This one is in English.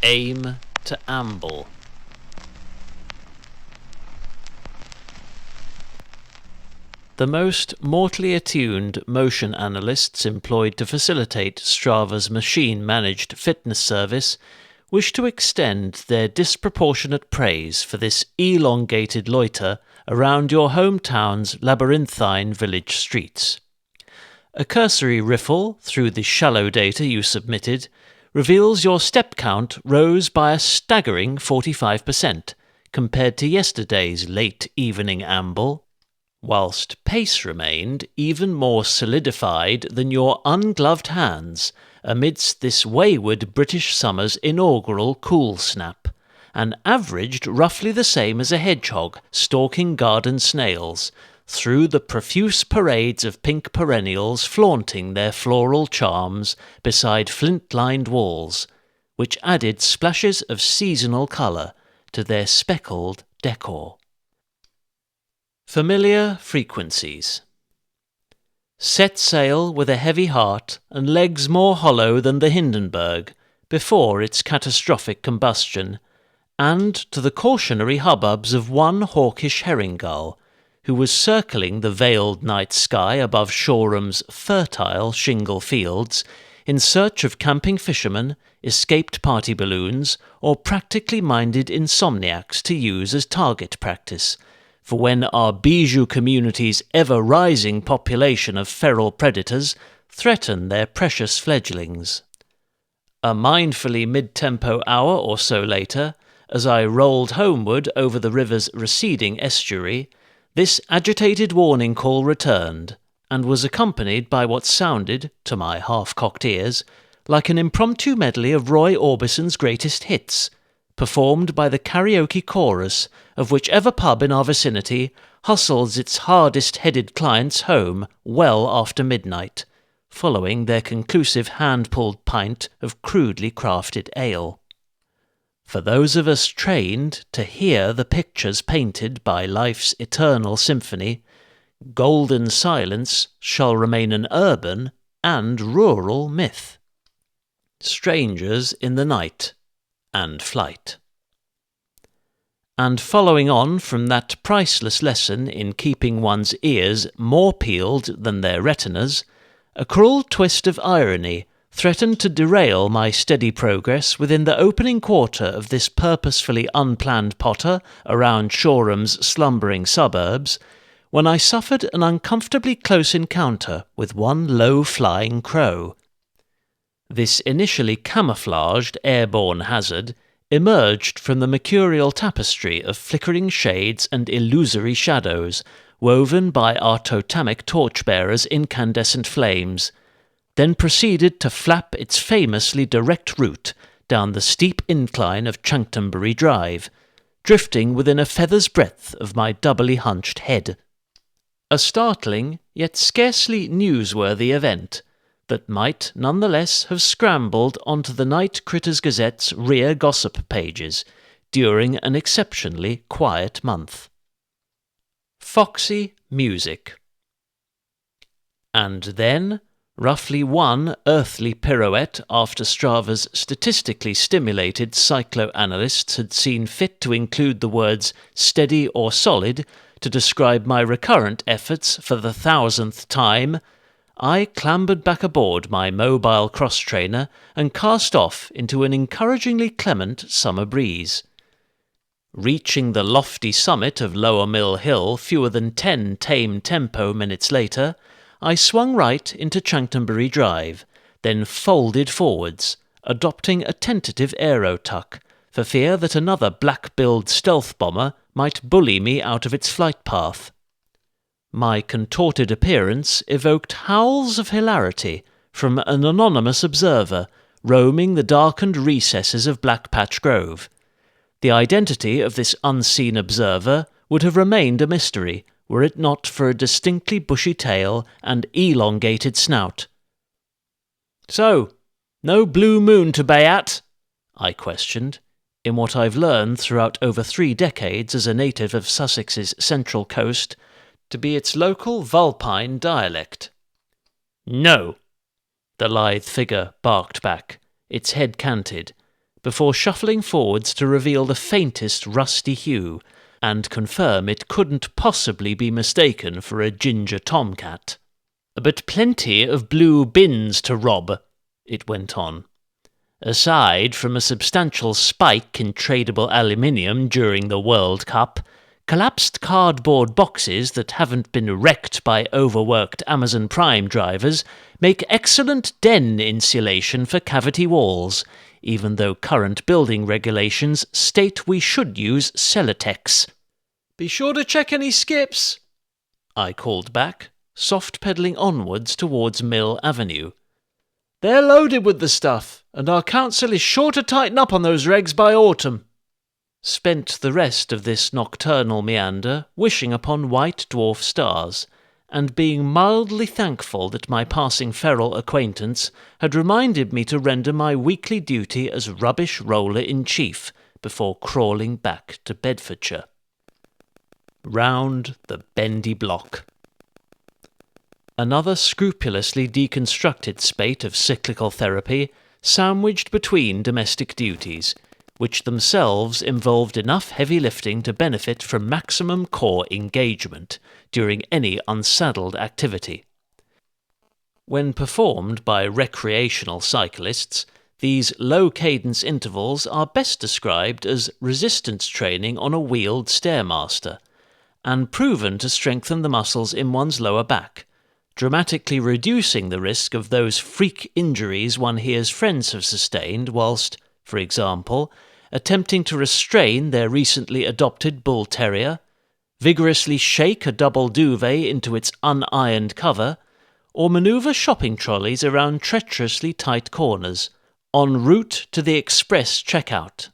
Aim to amble. The most mortally attuned motion analysts employed to facilitate Strava's machine-managed fitness service wish to extend their disproportionate praise for this elongated loiter around your hometown's labyrinthine village streets. A cursory riffle through the shallow data you submitted reveals your step count rose by a staggering 45% compared to yesterday's late evening amble, whilst pace remained even more solidified than your ungloved hands amidst this wayward British summer's inaugural cool snap, and averaged roughly the same as a hedgehog stalking garden snails, through the profuse parades of pink perennials flaunting their floral charms beside flint-lined walls, which added splashes of seasonal colour to their speckled decor. Familiar frequencies. Set sail with a heavy heart and legs more hollow than the Hindenburg before its catastrophic combustion, and to the cautionary hubbubs of one hawkish herring gull, who was circling the veiled night sky above Shoreham's fertile shingle fields in search of camping fishermen, escaped party balloons, or practically minded insomniacs to use as target practice, for when our bijou community's ever-rising population of feral predators threaten their precious fledglings. A mindfully mid-tempo hour or so later, as I rolled homeward over the river's receding estuary, this agitated warning call returned, and was accompanied by what sounded, to my half-cocked ears, like an impromptu medley of Roy Orbison's greatest hits, performed by the karaoke chorus of whichever pub in our vicinity hustles its hardest-headed clients home well after midnight, following their conclusive hand-pulled pint of crudely crafted ale. For those of us trained to hear the pictures painted by life's eternal symphony, golden silence shall remain an urban and rural myth. Strangers in the night and flight. And following on from that priceless lesson in keeping one's ears more peeled than their retinas, a cruel twist of irony threatened to derail my steady progress within the opening quarter of this purposefully unplanned potter around Shoreham's slumbering suburbs, when I suffered an uncomfortably close encounter with one low-flying crow. This initially camouflaged airborne hazard emerged from the mercurial tapestry of flickering shades and illusory shadows woven by our totemic torchbearers' incandescent flames, then proceeded to flap its famously direct route down the steep incline of Chanctonbury Drive, drifting within a feather's breadth of my doubly hunched head. A startling, yet scarcely newsworthy event, that might nonetheless have scrambled onto the Night Critters Gazette's rear gossip pages during an exceptionally quiet month. Foxy music. And then, roughly one earthly pirouette after Strava's statistically stimulated psychoanalysts had seen fit to include the words steady or solid to describe my recurrent efforts for the 1,000th time, I clambered back aboard my mobile cross-trainer and cast off into an encouragingly clement summer breeze. Reaching the lofty summit of Lower Mill Hill fewer than 10 tame tempo minutes later, I swung right into Chanctonbury Drive, then folded forwards, adopting a tentative aero-tuck, for fear that another black-billed stealth bomber might bully me out of its flight path. My contorted appearance evoked howls of hilarity from an anonymous observer roaming the darkened recesses of Blackpatch Grove. The identity of this unseen observer would have remained a mystery were it not for a distinctly bushy tail and elongated snout. "So, no blue moon to bay at?" I questioned, in what I've learned throughout over 3 decades as a native of Sussex's central coast to be its local vulpine dialect. "No," the lithe figure barked back, its head canted, before shuffling forwards to reveal the faintest rusty hue, and confirm it couldn't possibly be mistaken for a ginger tomcat. "But plenty of blue bins to rob," it went on. "Aside from a substantial spike in tradable aluminium during the World Cup, collapsed cardboard boxes that haven't been wrecked by overworked Amazon Prime drivers make excellent den insulation for cavity walls, even though current building regulations state we should use Celotex." "Be sure to check any skips," I called back, soft-pedalling onwards towards Mill Avenue. "They're loaded with the stuff, and our council is sure to tighten up on those regs by autumn." Spent the rest of this nocturnal meander wishing upon white dwarf stars, and being mildly thankful that my passing feral acquaintance had reminded me to render my weekly duty as rubbish roller-in-chief before crawling back to Bedfordshire. Round the bendy block. Another scrupulously deconstructed spate of cyclical therapy sandwiched between domestic duties, which themselves involved enough heavy lifting to benefit from maximum core engagement during any unsaddled activity. When performed by recreational cyclists, these low-cadence intervals are best described as resistance training on a wheeled stairmaster, and proven to strengthen the muscles in one's lower back, dramatically reducing the risk of those freak injuries one hears friends have sustained whilst, for example, attempting to restrain their recently adopted bull terrier, vigorously shake a double duvet into its unironed cover, or manoeuvre shopping trolleys around treacherously tight corners, en route to the express checkout.